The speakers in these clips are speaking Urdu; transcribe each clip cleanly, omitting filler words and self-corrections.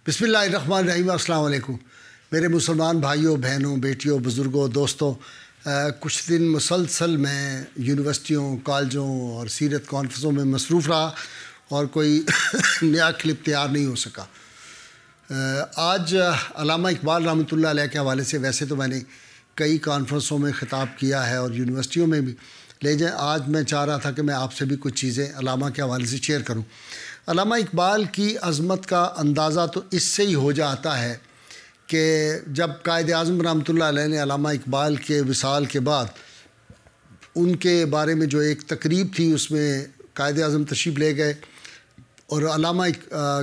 بسم اللہ الرحمن الرحیم۔ السلام علیکم میرے مسلمان بھائیوں، بہنوں، بیٹیوں، بزرگوں، دوستوں۔ کچھ دن مسلسل میں یونیورسٹیوں، کالجوں اور سیرت کانفرنسوں میں مصروف رہا اور کوئی نیا کلپ تیار نہیں ہو سکا۔ آج علامہ اقبال رحمۃ اللہ علیہ کے حوالے سے ویسے تو میں نے کئی کانفرنسوں میں خطاب کیا ہے اور یونیورسٹیوں میں بھی، لیکن آج میں چاہ رہا تھا کہ میں آپ سے بھی کچھ چیزیں علامہ کے حوالے سے شیئر کروں۔ علامہ اقبال کی عظمت کا اندازہ تو اس سے ہی ہو جاتا ہے کہ جب قائد اعظم رحمۃ اللہ علیہ نے علامہ اقبال کے وصال کے بعد ان کے بارے میں جو ایک تقریب تھی، اس میں قائد اعظم تشریف لے گئے اور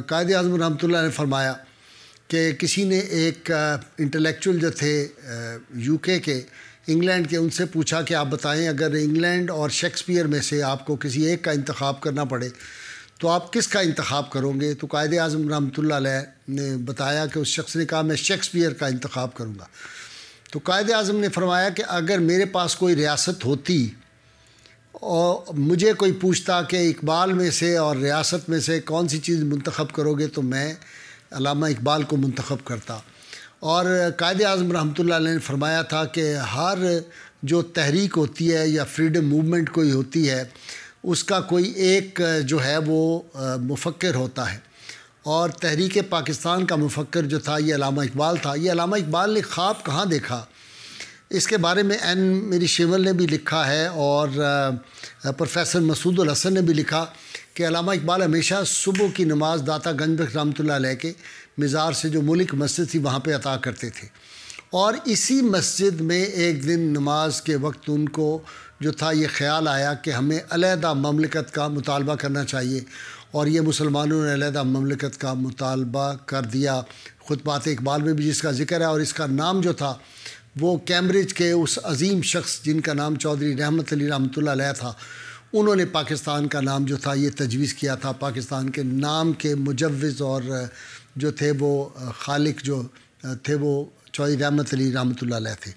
قائد اعظم رحمۃ اللہ نے فرمایا کہ کسی نے ایک انٹلیکچوئل جو تھے UK کے، انگلینڈ کے، ان سے پوچھا کہ آپ بتائیں اگر انگلینڈ اور شیکسپیئر میں سے آپ کو کسی ایک کا انتخاب کرنا پڑے تو آپ کس کا انتخاب کرو گے؟ تو قائد اعظم رحمۃ اللہ علیہ نے بتایا کہ اس شخص نے کہا میں شیکسپیئر کا انتخاب کروں گا۔ تو قائد اعظم نے فرمایا کہ اگر میرے پاس کوئی ریاست ہوتی اور مجھے کوئی پوچھتا کہ اقبال میں سے اور ریاست میں سے کون سی چیز منتخب کرو گے تو میں علامہ اقبال کو منتخب کرتا۔ اور قائد اعظم رحمۃ اللہ علیہ نے فرمایا تھا کہ ہر جو تحریک ہوتی ہے یا فریڈم موومنٹ کوئی ہوتی ہے، اس کا کوئی ایک جو ہے وہ مفکر ہوتا ہے، اور تحریک پاکستان کا مفکر جو تھا یہ علامہ اقبال تھا۔ یہ علامہ اقبال نے خواب کہاں دیکھا، اس کے بارے میں میری شیول نے بھی لکھا ہے اور پروفیسر مسعود الحسن نے بھی لکھا کہ علامہ اقبال ہمیشہ صبح کی نماز داتا گنج بخش رحمۃ اللہ علیہ کے مزار سے جو ملک مسجد تھی وہاں پہ عطا کرتے تھے، اور اسی مسجد میں ایک دن نماز کے وقت ان کو جو تھا یہ خیال آیا کہ ہمیں علیحدہ مملکت کا مطالبہ کرنا چاہیے، اور یہ مسلمانوں نے علیحدہ مملکت کا مطالبہ کر دیا۔ خطبات اقبال میں بھی جس کا ذکر ہے، اور اس کا نام جو تھا وہ کیمبرج کے اس عظیم شخص جن کا نام چودھری رحمت علی رحمۃ اللہ علیہ تھا، انہوں نے پاکستان کا نام جو تھا یہ تجویز کیا تھا۔ پاکستان کے نام کے مجوز اور جو تھے وہ خالق جو تھے وہ چودھری رحمت علی رحمۃ اللہ علیہ تھے۔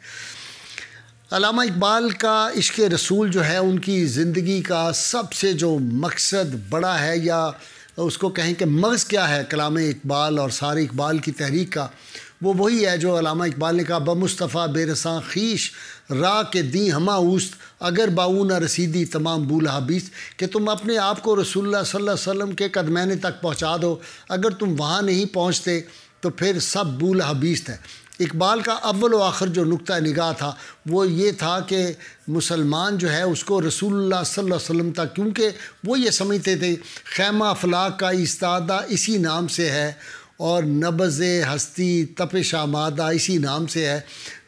علامہ اقبال کا عشق رسول جو ہے ان کی زندگی کا سب سے جو مقصد بڑا ہے، یا اس کو کہیں کہ مغز کیا ہے کلام اقبال اور سارے اقبال کی تحریک کا، وہ وہی ہے جو علامہ اقبال نے کہا بمصطفیٰ بے رساں خیش راہ کے دیں ہما اوست اگر باؤ نہ رسیدی تمام بولہا بیست، کہ تم اپنے آپ کو رسول اللہ صلی اللہ علیہ وسلم کے قدمین تک پہنچا دو، اگر تم وہاں نہیں پہنچتے تو پھر سب بولہا بیست ہے۔ اقبال کا اول و آخر جو نقطہ نگاہ تھا وہ یہ تھا کہ مسلمان جو ہے اس کو رسول اللہ صلی اللہ علیہ وسلم تک، کیونکہ وہ یہ سمجھتے تھے خیمہ افلاک کا ایستادہ اسی نام سے ہے اور نبض ہستی تپش آمادہ اسی نام سے ہے۔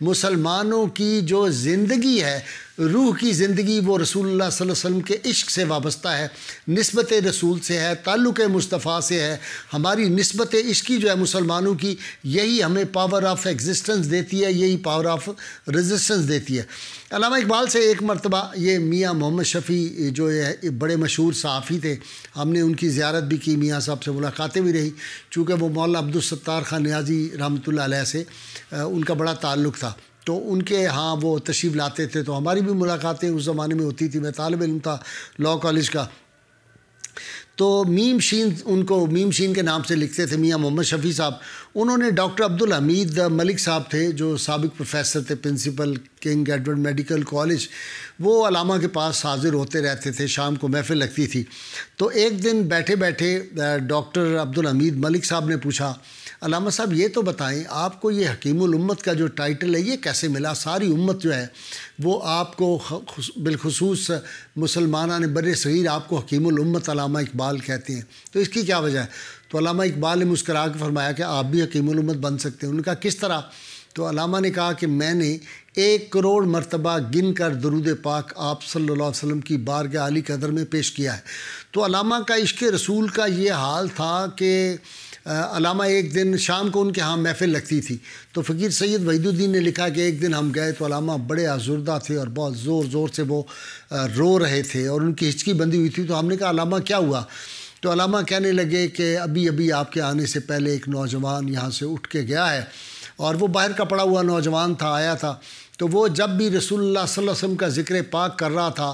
مسلمانوں کی جو زندگی ہے، روح کی زندگی، وہ رسول اللہ صلی اللہ علیہ وسلم کے عشق سے وابستہ ہے، نسبت رسول سے ہے، تعلق مصطفیٰ سے ہے۔ ہماری نسبت عشقی جو ہے مسلمانوں کی، یہی ہمیں پاور آف ایگزسٹنس دیتی ہے، یہی پاور آف ریزسٹنس دیتی ہے۔ علامہ اقبال سے ایک مرتبہ یہ میاں محمد شفیع جو ہے بڑے مشہور صحافی تھے، ہم نے ان کی زیارت بھی کی، میاں صاحب سے ملاقاتیں بھی رہی، چونکہ وہ مولانا عبدالستار خان نیازی رحمۃ اللہ علیہ سے ان کا بڑا تعلق تھا، تو ان کے ہاں وہ تشریف لاتے تھے، تو ہماری بھی ملاقاتیں اس زمانے میں ہوتی تھی۔ میں طالب علم تھا لاء کالج کا، تو میم شین ان کو میم شین کے نام سے لکھتے تھے، میاں محمد شفیع صاحب۔ انہوں نے ڈاکٹر عبدالحمید ملک صاحب تھے جو سابق پروفیسر تھے، principal King Edward Medical College, وہ علامہ کے پاس حاضر ہوتے رہتے تھے، شام کو محفل لگتی تھی۔ تو ایک دن بیٹھے بیٹھے ڈاکٹر عبدالحمید ملک صاحب نے پوچھا علامہ صاحب یہ تو بتائیں آپ کو یہ حکیم الامت کا جو ٹائٹل ہے یہ کیسے ملا؟ ساری امت جو ہے وہ آپ کو بالخصوص مسلمانان بر صغیر آپ کو حکیم الامت علامہ اقبال کہتے ہیں، تو اس کی کیا وجہ ہے؟ تو علامہ اقبال نے مسکرا کے فرمایا کہ آپ بھی حکیم الامت بن سکتے ہیں۔ انہوں نے کہا کس طرح؟ تو علامہ نے کہا کہ میں نے 1 کروڑ مرتبہ گن کر درود پاک آپ صلی اللہ علیہ وسلم کی بارگاہ عالی قدر میں پیش کیا ہے۔ تو علامہ کا عشق رسول کا یہ حال تھا کہ علامہ ایک دن شام کو ان کے ہاں محفل لگتی تھی، تو فقیر سید وحید الدین نے لکھا کہ ایک دن ہم گئے تو علامہ بڑے آزردہ تھے اور بہت زور زور سے وہ رو رہے تھے اور ان کی ہچکی بندھی ہوئی تھی۔ تو ہم نے کہا علامہ کیا ہوا؟ تو علامہ کہنے لگے کہ ابھی ابھی آپ کے آنے سے پہلے ایک نوجوان یہاں سے اٹھ کے گیا ہے، اور وہ باہر کا پڑا ہوا نوجوان تھا، آیا تھا، تو وہ جب بھی رسول اللہ صلی اللہ علیہ وسلم کا ذکر پاک کر رہا تھا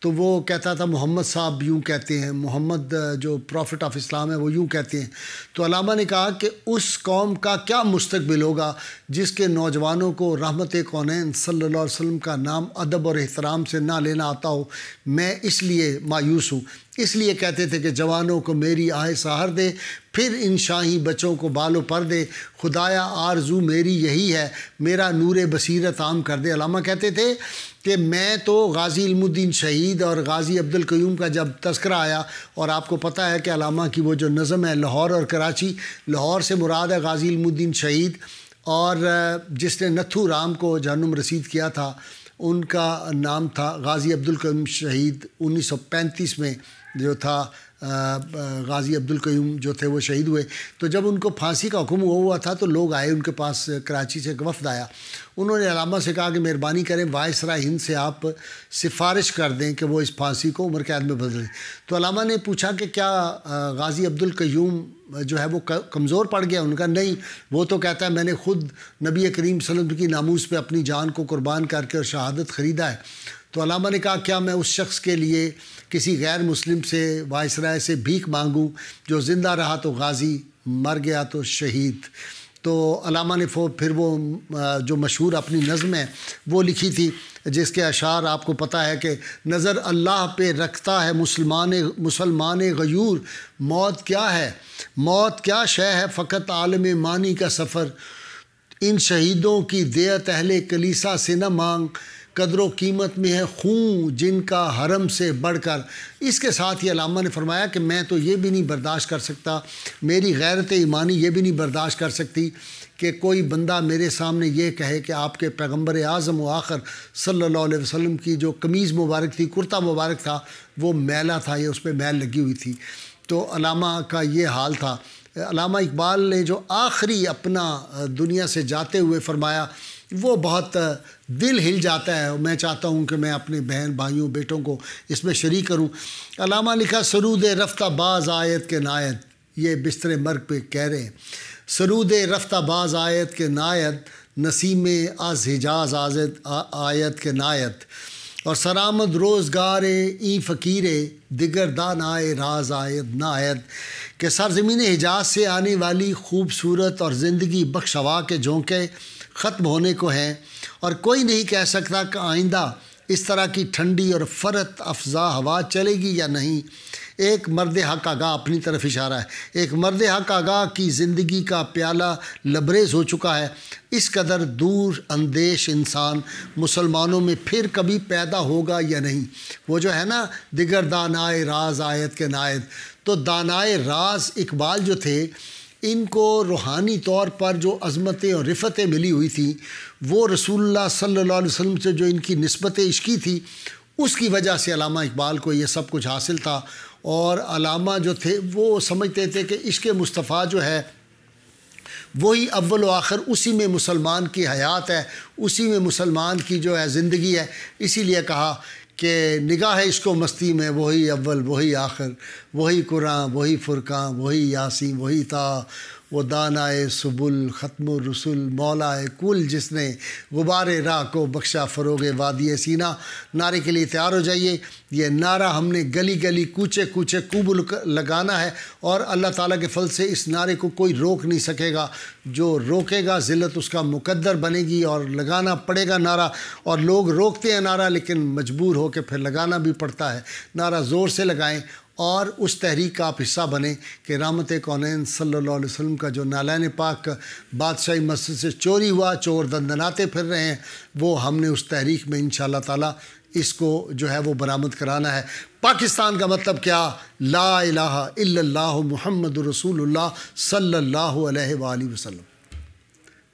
تو وہ کہتا تھا محمد صاحب یوں کہتے ہیں، محمد جو پروفٹ آف اسلام ہے وہ یوں کہتے ہیں۔ تو علامہ نے کہا کہ اس قوم کا کیا مستقبل ہوگا جس کے نوجوانوں کو رحمت کونین صلی اللہ علیہ وسلم کا نام ادب اور احترام سے نہ لینا آتا ہو۔ میں اس لیے مایوس ہوں۔ اس لیے کہتے تھے کہ جوانوں کو میری آہ سحر دے، پھر ان شاہی بچوں کو بال و پر دے، خدایا آرزو میری یہی ہے، میرا نور بصیرت عام کر دے۔ علامہ کہتے تھے کہ میں تو غازی علم الدین شہید اور غازی عبدالقیوم کا جب تذکرہ آیا، اور آپ کو پتہ ہے کہ علامہ کی وہ جو نظم ہے لاہور اور کراچی، لاہور سے مراد ہے غازی علم الدین شہید، اور جس نے نتھو رام کو جہنم رسید کیا تھا ان کا نام تھا غازی عبدالقیوم شہید۔ 1935 میں جو تھا غازی عبدالقیوم جو تھے وہ شہید ہوئے۔ تو جب ان کو پھانسی کا حکم ہوا تھا تو لوگ آئے ان کے پاس، کراچی سے ایک وفد آیا، انہوں نے علامہ سے کہا کہ مہربانی کریں وائسرائے ہند سے آپ سفارش کر دیں کہ وہ اس پھانسی کو عمر قید میں بدل دیں۔ تو علامہ نے پوچھا کہ کیا غازی عبدالقیوم جو ہے وہ کمزور پڑ گیا؟ ان کا نہیں، وہ تو کہتا ہے میں نے خود نبی کریم صلی اللہ علیہ وسلم کی ناموس پہ اپنی جان کو قربان کر کے اور شہادت خریدا ہے۔ تو علامہ نے کہا کیا میں اس شخص کے لیے کسی غیر مسلم سے وائسرائے سے بھیک مانگوں، جو زندہ رہا تو غازی، مر گیا تو شہید؟ تو علامہ نے پھر وہ جو مشہور اپنی نظم ہے وہ لکھی تھی، جس کے اشعار آپ کو پتہ ہے کہ نظر اللہ پہ رکھتا ہے مسلمان غیور، موت کیا ہے، موت کیا شے ہے، فقط عالم مانی کا سفر، ان شہیدوں کی دیت اہل کلیسا سے نہ مانگ، قدر و قیمت میں ہے خون جن کا حرم سے بڑھ کر۔ اس کے ساتھ ہی علامہ نے فرمایا کہ میں تو یہ بھی نہیں برداشت کر سکتا، میری غیرت ایمانی یہ بھی نہیں برداشت کر سکتی کہ کوئی بندہ میرے سامنے یہ کہے کہ آپ کے پیغمبر اعظم و آخر صلی اللہ علیہ وسلم کی جو قمیض مبارک تھی، کرتا مبارک تھا، وہ میلا تھا یا اس پہ میل لگی ہوئی تھی۔ تو علامہ کا یہ حال تھا۔ علامہ اقبال نے جو آخری اپنا دنیا سے جاتے ہوئے فرمایا وہ بہت دل ہل جاتا ہے، میں چاہتا ہوں کہ میں اپنے بہن بھائیوں بیٹوں کو اس میں شریک کروں۔ علامہ لکھا سرود رفتہ باز آیت کے نائت، یہ بستر مرگ پہ کہہ رہے ہیں، سرود رفتہ باز آیت کے نائت، نسیم از حجاز آیت کے نائت، اور سرآمد روزگار ای فقیر دیگر دانائے راز آیت نایت، کہ سرزمین حجاز سے آنے والی خوبصورت اور زندگی بخش ہوا کے جھونکے ختم ہونے کو ہیں، اور کوئی نہیں کہہ سکتا کہ آئندہ اس طرح کی ٹھنڈی اور فرت افزا ہوا چلے گی یا نہیں۔ ایک مرد حق آگاہ، اپنی طرف اشارہ ہے، ایک مرد حق آگاہ کی زندگی کا پیالہ لبریز ہو چکا ہے، اس قدر دور اندیش انسان مسلمانوں میں پھر کبھی پیدا ہوگا یا نہیں۔ وہ جو ہے نا دیگر دانائے راز آیت کے نائت، تو دانائے راز اقبال جو تھے ان کو روحانی طور پر جو عظمتیں اور رفتیں ملی ہوئی تھیں، وہ رسول اللہ صلی اللہ علیہ وسلم سے جو ان کی نسبت عشقی تھی، اس کی وجہ سے علامہ اقبال کو یہ سب کچھ حاصل تھا۔ اور علامہ جو تھے وہ سمجھتے تھے کہ عشق مصطفیٰ جو ہے وہی اول و آخر، اسی میں مسلمان کی حیات ہے، اسی میں مسلمان کی جو ہے زندگی ہے۔ اسی لیے کہا کہ نگاہ عشق و مستی میں وہی اول وہی آخر، وہی قرآن وہی فرقان وہی یاسین وہی تا، وہ دانائے سبل ختم الرسل مولا کل، جس نے غبار راہ کو بخشا فروغ وادی سینہ۔ نعرے کے لیے تیار ہو جائیے۔ یہ نعرہ ہم نے گلی گلی کوچے کوچے خوب لگانا ہے، اور اللہ تعالیٰ کے فضل سے اس نعرے کو کوئی روک نہیں سکے گا، جو روکے گا ذلت اس کا مقدر بنے گی، اور لگانا پڑے گا نعرہ۔ اور لوگ روکتے ہیں نعرہ لیکن مجبور ہو کے پھر لگانا بھی پڑتا ہے۔ نعرہ زور سے لگائیں اور اس تحریک کا آپ حصہ بنیں کہ رحمت کونین صلی اللہ علیہ وسلم کا جو نالین پاک بادشاہی مسجد سے چوری ہوا، چور دندناتے پھر رہے ہیں، وہ ہم نے اس تحریک میں انشاءاللہ تعالیٰ اس کو جو ہے وہ برآمد کرانا ہے۔ پاکستان کا مطلب کیا؟ لا الہ الا اللہ محمد رسول اللہ صلی اللہ علیہ وآلہ وسلم۔